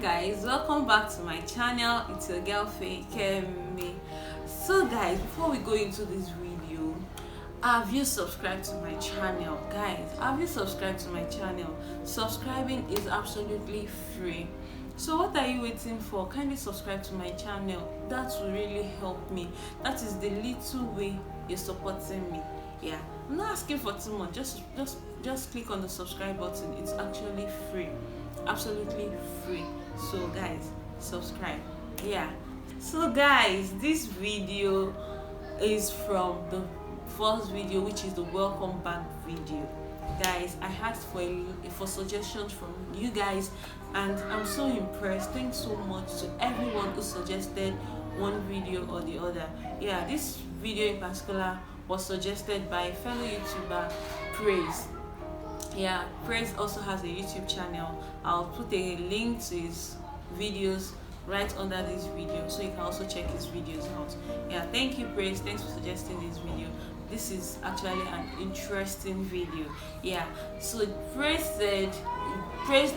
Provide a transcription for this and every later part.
guys, welcome back to my channel. It's your girl Kemi. So guys, before we go into this video, have you subscribed to my channel? Guys, have you subscribed to my channel? Subscribing is absolutely free. So what are you waiting for? Kindly subscribe to my channel. That will really help me. That is the little way you're supporting me. Yeah, I'm not asking for too much. Just click on the subscribe button. It's actually free, absolutely free. So guys, subscribe. Yeah, so guys, this video is from the first video, which is the welcome back video. Guys, I asked for suggestions from you guys, and I'm so impressed. Thanks so much to everyone who suggested one video or the other. Yeah, this video in particular was suggested by fellow YouTuber Praise. Yeah, Praise also has a YouTube channel. I'll put a link to his videos right under this video, so you can also check his videos out. Yeah, thank you Praise, thanks for suggesting this video. This is actually an interesting video. Yeah, so Praise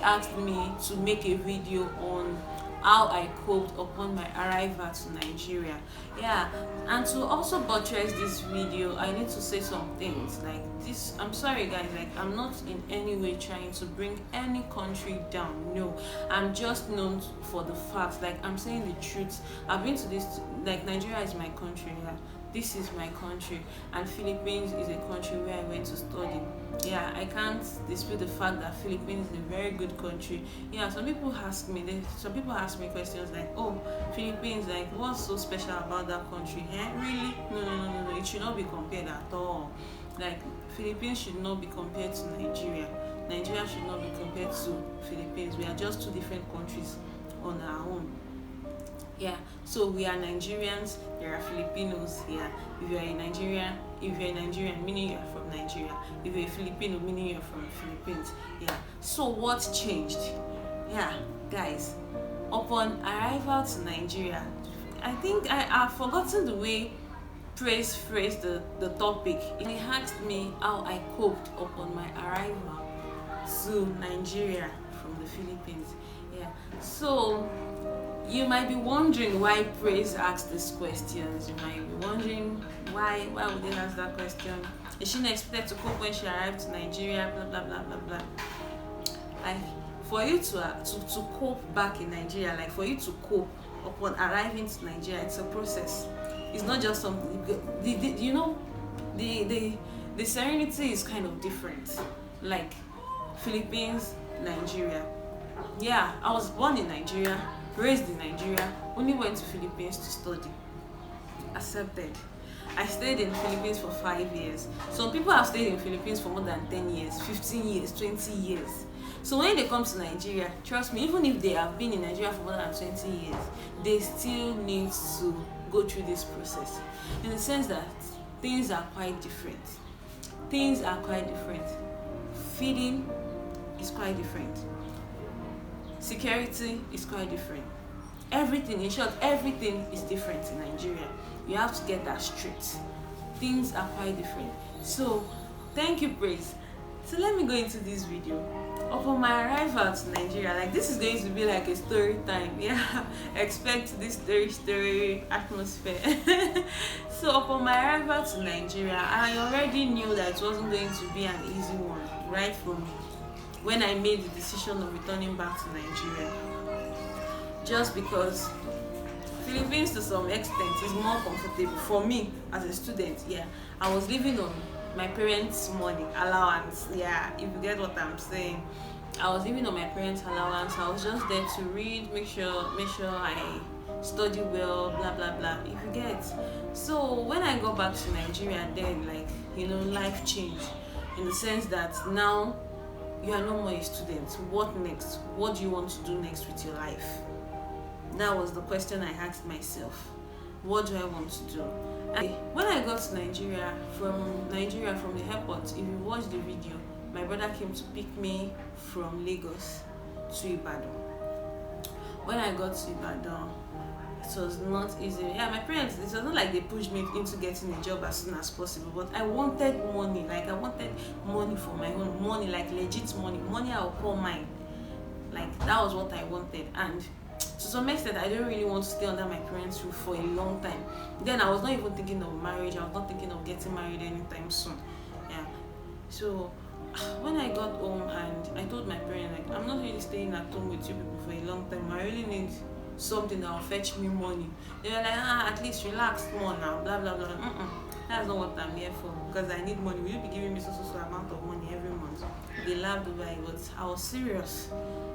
asked me to make a video on how I coped upon my arrival to Nigeria. Yeah, and to also buttress this video, I need to say some things like this. I'm sorry guys, like I'm not in any way trying to bring any country down. No, I'm just known for the facts. Like I'm saying the truth. I've been to this, like Nigeria is my country. Yeah, this is my country, and Philippines is a country where I went to study. Yeah, I can't dispute the fact that Philippines is a very good country. Yeah, some people ask me questions like, oh, Philippines, like what's so special about that country? Really? No, it should not be compared at all. Like Philippines should not be compared to Nigeria. Nigeria should not be compared to Philippines. We are just two different countries on our own. Yeah, so we are Nigerians, there are Filipinos here. If you're a Nigerian, meaning you're from Nigeria. If you're a Filipino, meaning you're from the Philippines. Yeah, so what changed? Yeah, guys, upon arrival to Nigeria, I think I've forgotten the way Praise phrased the topic. He asked me how I coped upon my arrival to Nigeria from the Philippines. Yeah, so you might be wondering why Praise asked these questions. You might be wondering why would they ask that question? Is she not expected to cope when she arrived to Nigeria? Blah blah blah blah blah. Like for you to cope back in Nigeria, like for you to cope upon arriving to Nigeria, it's a process. It's not just something. The serenity is kind of different. Like Philippines, Nigeria. Yeah, I was born in Nigeria, raised in Nigeria, only went to Philippines to study. Accepted. I stayed in Philippines for 5 years. Some people have stayed in Philippines for more than 10 years, 15 years, 20 years. So when they come to Nigeria, trust me, even if they have been in Nigeria for more than 20 years, they still need to go through this process. In the sense that things are quite different. Things are quite different. Feeding is quite different. Security is quite different. Everything, in short, everything is different in Nigeria. You have to get that straight. Things are quite different. So thank you Praise. So let me go into this video. Upon my arrival to Nigeria, like this is going to be like a story time. Yeah, expect this story atmosphere. So upon my arrival to Nigeria, I already knew that it wasn't going to be an easy one right from when I made the decision of returning back to Nigeria. Just because Philippines to some extent is more comfortable for me as a student. Yeah, I was living on my parents' money allowance. Yeah, if you get what I'm saying. I was living on my parents' allowance. I was just there to read, make sure I study well, blah blah blah, if you get. So when I got back to Nigeria, then life changed in the sense that now you are no more a student. What next? What do you want to do next with your life? That was the question I asked myself. What do I want to do? And when I got to Nigeria from the airport, if you watch the video, my brother came to pick me from Lagos to Ibadan. When I got to Ibadan, it was not easy. Yeah, my parents, it was not like they pushed me into getting a job as soon as possible, but I wanted money. Like I wanted money for my own money, like legit money I will call mine. Like That was what I wanted. And to some extent, I didn't really want to stay under my parents' roof for a long time. Then I was not even thinking of marriage. I was not thinking of getting married anytime soon. Yeah. So when I got home and I told my parents, like, I'm not really staying at home with you people for a long time. I really need something that will fetch me money. They were like, at least relax more now, blah blah blah. That's not what I'm here for, because I need money. Will you be giving me so amount of money every month? They laughed over it, but I was serious.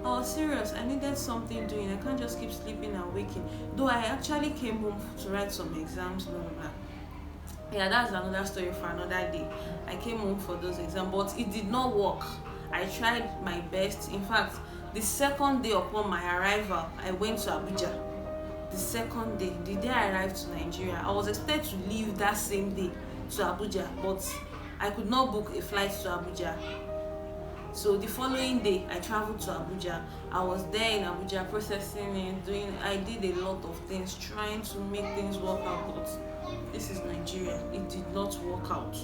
I needed something doing. I can't just keep sleeping and waking. Though I actually came home to write some exams, blah blah blah. Yeah, that's another story for another day. I came home for those exams, but it did not work. I tried my best. In fact, the second day upon my arrival, I went to Abuja. The second day, the day I arrived to Nigeria, I was expected to leave that same day to Abuja, but I could not book a flight to Abuja. So the following day, I traveled to Abuja. I was there in Abuja processing and I did a lot of things, trying to make things work out, but this is Nigeria. It did not work out.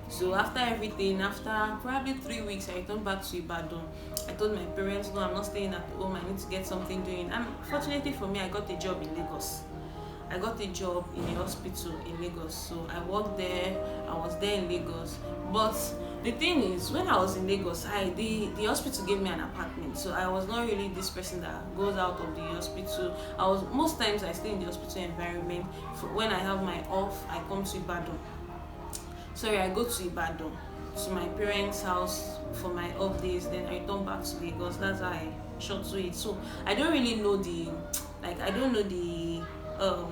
So after everything, after probably 3 weeks, I returned back to Ibadan. I told my parents, no, I'm not staying at home. I need to get something doing. And fortunately for me, I got a job in Lagos. I got a job in a hospital in Lagos. So I worked there. I was there in Lagos. But the thing is, when I was in Lagos, the hospital gave me an apartment. So I was not really this person that goes out of the hospital. Most times I stay in the hospital environment. When I have my off, I come to Ibadan. I go to Ibadan, to my parents' house for my off days, then I return back to Lagos. That's how I short to it. So I don't really know the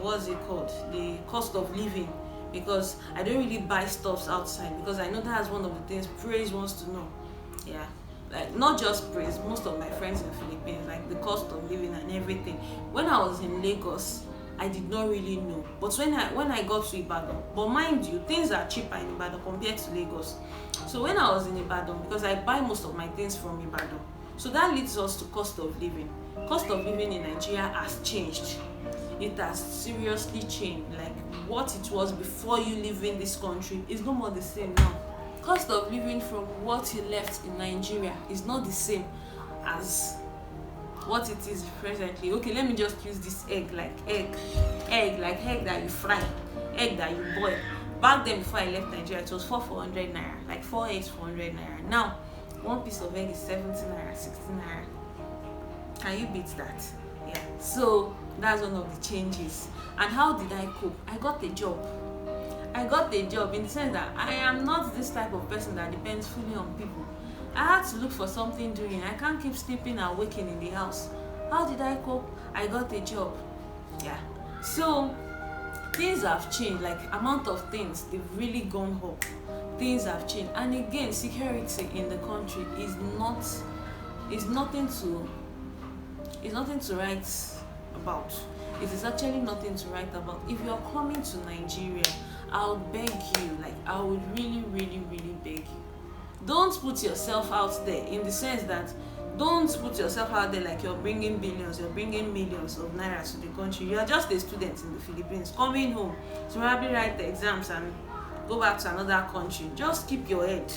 what's it called, the cost of living, because I don't really buy stuffs outside, because I know that's one of the things Praise wants to know. Yeah, like not just Praise, most of my friends in the Philippines, like the cost of living and everything. When I was in Lagos, I did not really know. But when I got to Ibadan, but mind you, things are cheaper in Ibadan compared to Lagos. So when I was in Ibadan, because I buy most of my things from Ibadan, so that leads us to cost of living. Cost of living in Nigeria has changed. It has seriously changed. Like what it was before you live in this country is no more the same now. Cost of living from what you left in Nigeria is not the same as what it is presently. Okay, let me just use this egg that you fry, egg that you boil. Back then, before I left Nigeria, it was 400 naira, like 4 eggs 400 naira. Now one piece of egg is 70 naira, 60 naira. Can you beat that? Yeah, so that's one of the changes. And how did I cope? I got a job in the sense that I am not this type of person that depends fully on people. I had to look for something doing. I can't keep sleeping and waking in the house. How did I cope? I got a job. Yeah. So things have changed. Like amount of things, they've really gone up. Things have changed. And again, security in the country is nothing to write about. It is actually nothing to write about. If you're coming to Nigeria, I would beg you, I would really, really, really beg you. Don't put yourself out there, in the sense that don't put yourself out there like you're bringing billions, you're bringing millions of naira to the country. You are just a student in the Philippines coming home to probably write the exams and go back to another country. Just keep your head.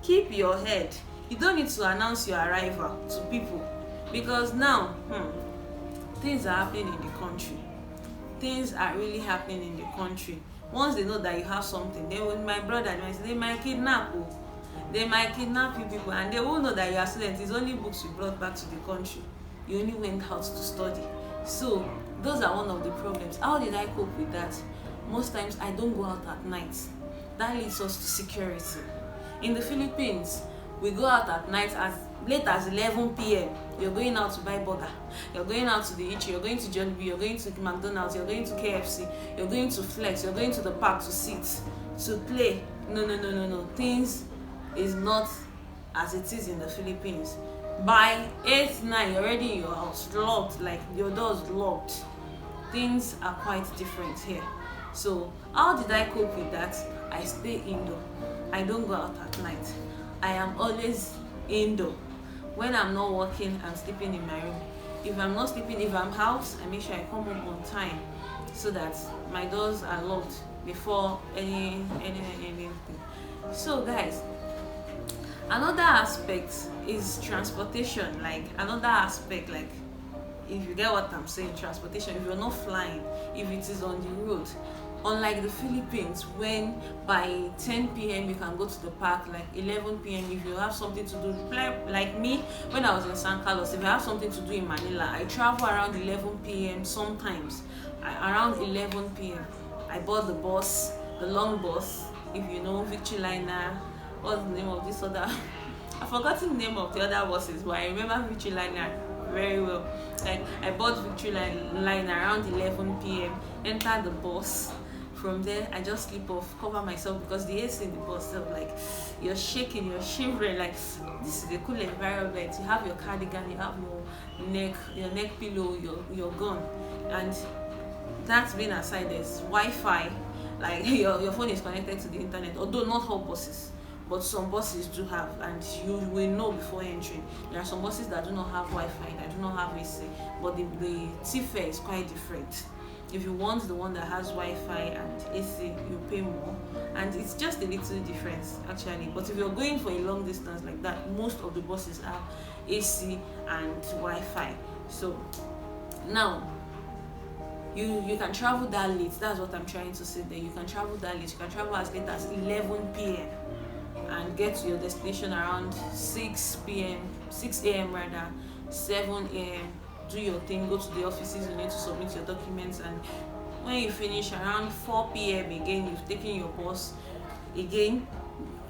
Keep your head. You don't need to announce your arrival to people, because now things are happening in the country. Things are really happening in the country. Once they know that you have something, they might kidnap you. They might kidnap you people, and they will know that you are student. It's only books you brought back to the country. You only went out to study. So those are one of the problems. How did I cope with that? Most times I don't go out at night. That leads us to security. In the Philippines, we go out at night as late as 11 p.m. You're going out to buy burger. You're going out to the eatery. You're going to Jollibee. You're going to McDonald's. You're going to KFC. You're going to Flex. You're going to the park to sit, to play. No. Things is not as it is in the Philippines. By 8, 9, you're already in your house, locked, like your door's locked. Things are quite different here. So how did I cope with that? I stay indoor. I don't go out at night. I am always indoor. When I'm not working, I'm sleeping in my room. If I'm not sleeping, if I'm out, I make sure I come home on time so that my doors are locked before anything. So guys, Another aspect is transportation. Like another aspect, like if you get what I'm saying, transportation, if you're not flying, if it is on the road, unlike the Philippines, when by 10 p.m. you can go to the park, like 11 p.m. if you have something to do, like me, when I was in San Carlos, if I have something to do in Manila, I travel around 11 p.m. sometimes. Around 11 p.m. I board the bus, the long bus, if you know, Victory Liner. What's the name of this other? I've forgotten the name of the other buses, but I remember Victory Liner very well. Like I bought Victory Line around 11 p.m. Enter the bus. From there, I just sleep off, cover myself because the AC in the bus, so like you're shaking, you're shivering. Like this is a cool environment. You have your cardigan, you have your neck pillow, your gun, and that's being aside. There's Wi-Fi, like your phone is connected to the internet. Although not all buses, but some buses do have, and you will know before entering. There are some buses that do not have Wi-Fi, that do not have AC, but the fare is quite different. If you want the one that has Wi-Fi and AC, you pay more, and it's just a little difference actually. But if you're going for a long distance like that, most of the buses have AC and Wi-Fi. So now you can travel that late. That's what I'm trying to say there. You can travel that late. You can travel as late as 11 p.m. and get to your destination around 6 a.m. rather, 7 a.m. Do your thing, go to the offices, you need to submit your documents, and when you finish around 4 p.m. again, you've taken your bus again,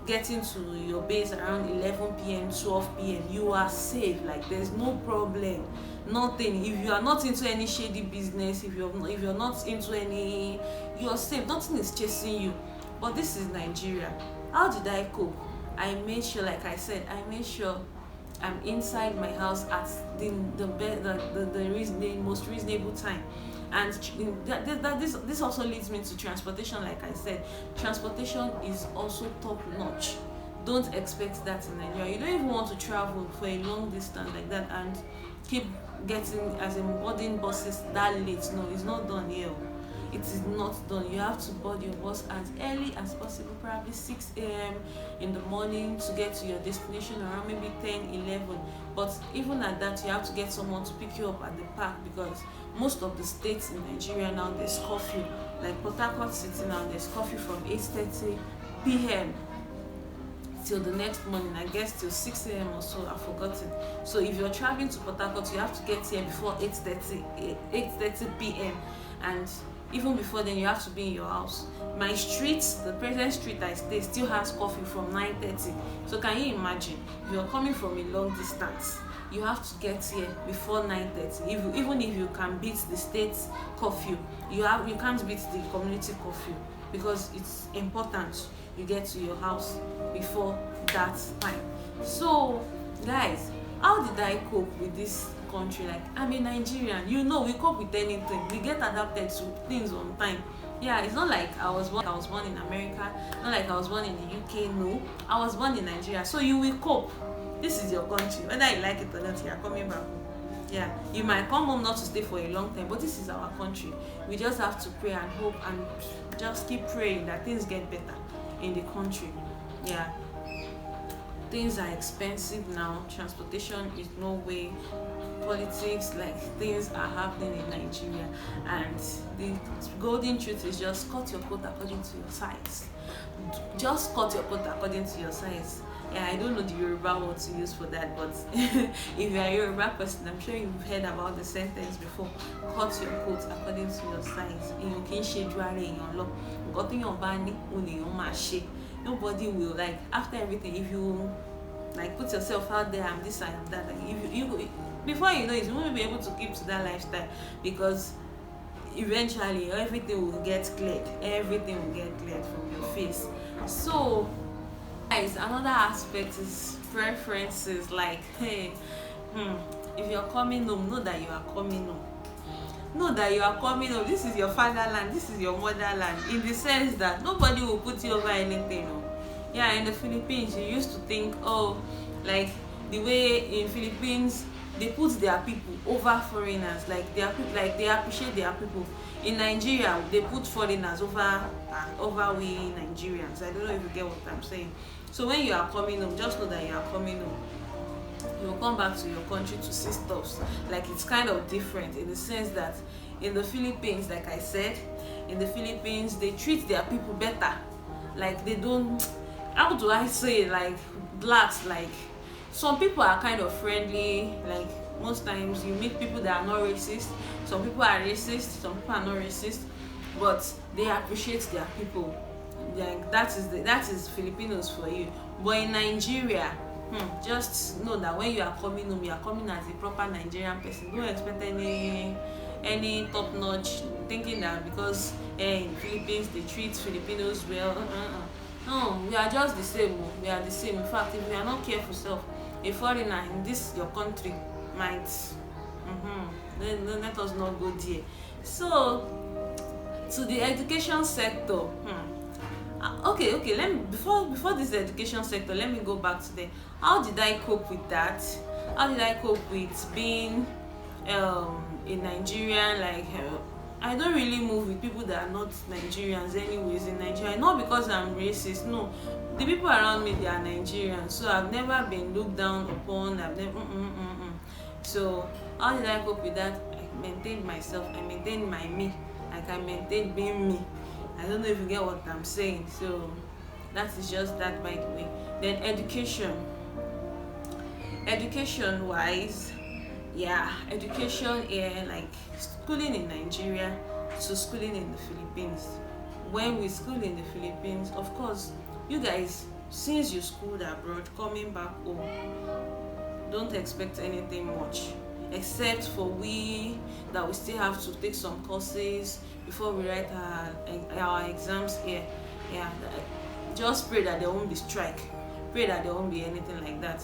getting to your base around 11 p.m. 12 p.m. you are safe. Like there's no problem, nothing. If you are not into any shady business, if you're not into any, you're safe. Nothing is chasing you. But this is Nigeria. How did I cope? I made sure, like I said, I'm inside my house at the most reasonable time. And this also leads me to transportation. Like I said, transportation is also top notch. Don't expect that in Nigeria. You don't even want to travel for a long distance like that and keep getting as in boarding buses that late. No, it's not done here. It is not done. You have to board your bus as early as possible, probably 6 a.m. in the morning, to get to your destination around maybe 10, 11. But even at that, you have to get someone to pick you up at the park, because most of the states in Nigeria now, there's curfew. Like Port Harcourt City now, there's curfew from 8:30 p.m. till the next morning, I guess till 6 a.m. or so, I've forgotten. So if you're traveling to Port Harcourt, you have to get here before 8:30 p.m. and even before then, you have to be in your house. My street, the present street I stay, still has curfew from 9:30. So can you imagine, if you're coming from a long distance, you have to get here before 9:30. Even if you can beat the state curfew, you can't beat the community curfew, because it's important you get to your house before that time. So guys, how did I cope with this country? Like, I'm a Nigerian, we cope with anything. We get adapted to things on time. Yeah, it's not like I was born in America, not like I was born in the UK. No, I was born in Nigeria. So you will cope. This is your country, whether you like it or not. You are coming back home. Yeah, you might come home not to stay for a long time, but this is our country. We just have to pray and hope and just keep praying that things get better in the country. Yeah, things are expensive now. Transportation is no way. Politics, like, things are happening in Nigeria, and the golden truth is just cut your coat according to your size. Just cut your coat according to your size. Yeah, I don't know the Yoruba word to use for that, but if you're a Yoruba person, I'm sure you've heard about the sentence before. Cut your coat according to your size. Nobody will, like, after everything, if you like put yourself out there, I'm this, I am that, like, if you before you know it, you won't be able to keep to that lifestyle, because eventually everything will get cleared from your face. So guys, another aspect is preferences. Like, hey, if you're coming home, know that you are coming home. This is your fatherland, this is your motherland, in the sense that nobody will put you over anything. Yeah, in the Philippines, you used to think, oh, like the way in Philippines they put their people over foreigners. Like their people, like they appreciate their people. In Nigeria they put foreigners over we Nigerians. I don't know if you get what I'm saying. So when you are coming home, just know that you are coming home. You will come back to your country to see stuff. Like it's kind of different in the sense that in the Philippines, like I said, in the Philippines they treat their people better. Like they don't, how do I say it? Like blacks, like some people are kind of friendly. Like most times you meet people that are not racist. Some people are racist, some people are not racist, but they appreciate their people. Like that is Filipinos for you. But in Nigeria, just know that when you are coming home, you are coming as a proper Nigerian person. Don't expect any top notch, thinking that because in Philippines they treat Filipinos well. No, we are just the same. We are the same. In fact, if we are not careful, self, a foreigner in this your country might, then let us not go there. So to the education sector. Okay, let me, before this education sector, let me go back to the how did I cope with that. How did I cope with being a Nigerian? Like I don't really move with people that are not Nigerians anyways in Nigeria, not because I'm racist. No, the people around me, they are Nigerians, so I've never been looked down upon. I've never So how did I cope with that? I maintained myself. I maintained my me. Like I maintained being me. I don't know if you get what I'm saying. So that is just that, by the way. Then education wise, education here, like schooling in Nigeria to schooling in the Philippines. When we school in the Philippines, of course, you guys, since you schooled abroad, coming back home, don't expect anything much, except for we that we still have to take some courses before we write our exams here. Just pray that there won't be strike. Pray that there won't be anything like that,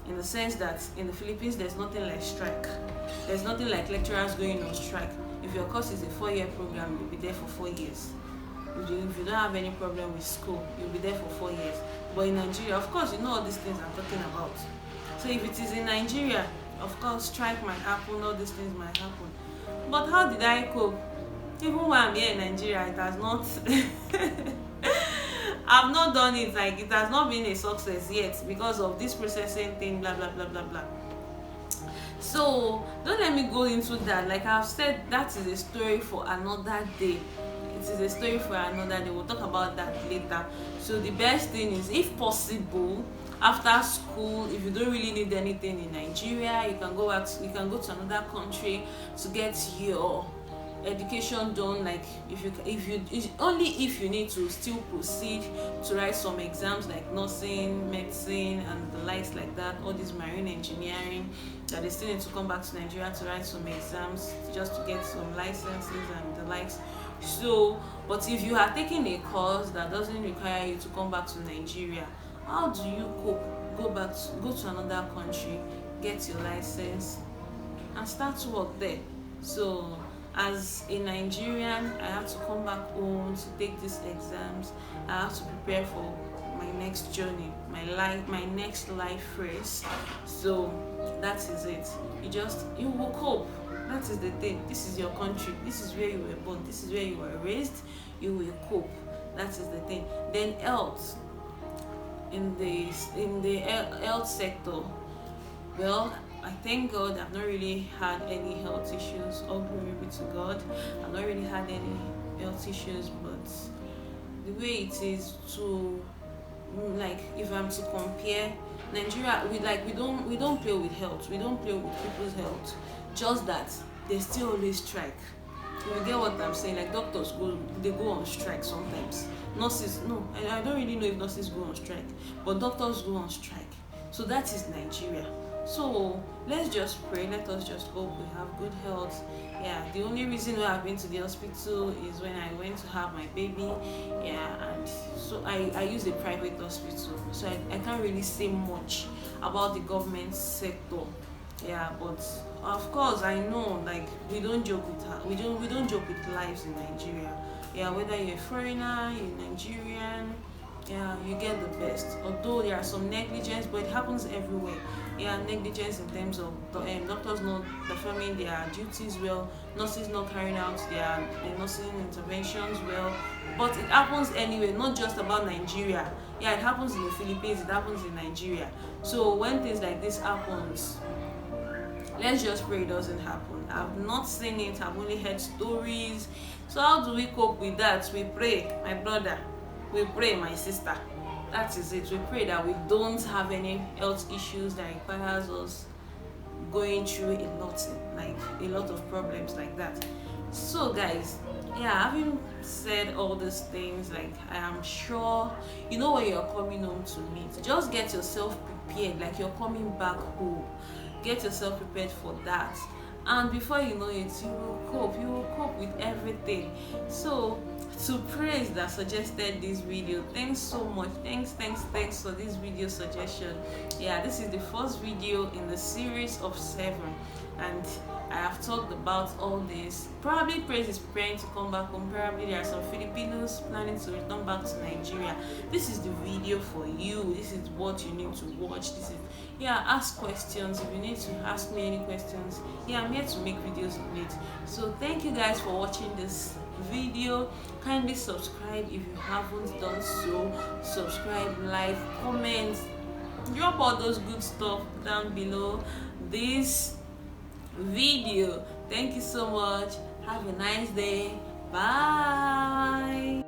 in the sense that in the Philippines there's nothing like strike. There's nothing like lecturers going on strike. If your course is a 4-year program, you'll be there for 4 years. If you don't have any problem with school, you'll be there for 4 years. But in Nigeria, of course, you know all these things I'm talking about. So if it is in Nigeria, of course, strike might happen, all these things might happen. But how did I cope? Even when I'm here in Nigeria, it has not I've not done it. Like it has not been a success yet because of this processing thing, blah blah blah blah blah. So don't let me go into that. Like I've said, that is a story for another day. It is a story for another day. We'll talk about that later. So the best thing is, if possible, after school, if you don't really need anything in Nigeria, you can go to another country to get your education done. Like only if you need to still proceed to write some exams like nursing, medicine and the likes like that, all this marine engineering, that they still need to come back to Nigeria to write some exams just to get some licenses and the likes. So but if you are taking a course that doesn't require you to come back to Nigeria, how do you cope? Go to another country, get your license and start to work there. So as a Nigerian, I have to come back home to take these exams. I have to prepare for my next journey, my next life race. So that is it. You will cope. That is the thing. This is your country. This is where you were born. This is where you were raised. You will cope. That is the thing. Then health. In the health sector, well, I thank God I've not really had any health issues. All glory be to God. I've not really had any health issues, but the way it is to, like, if I'm to compare Nigeria, we don't play with health. We don't play with people's health. Just that they still always strike. You get what I'm saying? Like doctors go on strike sometimes. Nurses, no, I don't really know if nurses go on strike, but doctors go on strike. So that is Nigeria. So let's just pray. Let us just hope we have good health. Yeah, the only reason why I've been to the hospital is when I went to have my baby. Yeah, and so I use a private hospital, so I can't really say much about the government sector. Yeah, but of course I know, like, we don't joke with lives in Nigeria. Yeah, whether you're a foreigner, you're Nigerian, yeah, you get the best. Although there are some negligence, but it happens everywhere. Yeah, negligence in terms of doctors not performing their duties well, nurses not carrying out their nursing interventions well. But it happens anyway, not just about Nigeria. Yeah, it happens in the Philippines, it happens in Nigeria. So when things like this happens, let's just pray it doesn't happen. I've not seen it, I've only heard stories. So how do we cope with that? We pray, my brother. We pray, my sister. That is it. We pray that we don't have any health issues that requires us going through a lot of problems like that. So guys, yeah, having said all these things, like, I am sure you know where you're coming home to meet. Just get yourself prepared, like you're coming back home. Get yourself prepared for that, and before you know it, you will cope with everything. So, to Praise that suggested this video, thanks so much. Thanks for this video suggestion. Yeah, this is the first video in the series of 7, and I have talked about all this. Probably Praise is preparing to come back home. Probably there are some Filipinos planning to return back to Nigeria. This is the video for you. This is what you need to watch. This is, yeah, ask questions. If you need to ask me any questions, yeah, I'm here to make videos on it. So thank you guys for watching this video. Kindly subscribe if you haven't done so. Subscribe, like, comment, drop all those good stuff down below this video. Thank you so much. Have a nice day. Bye.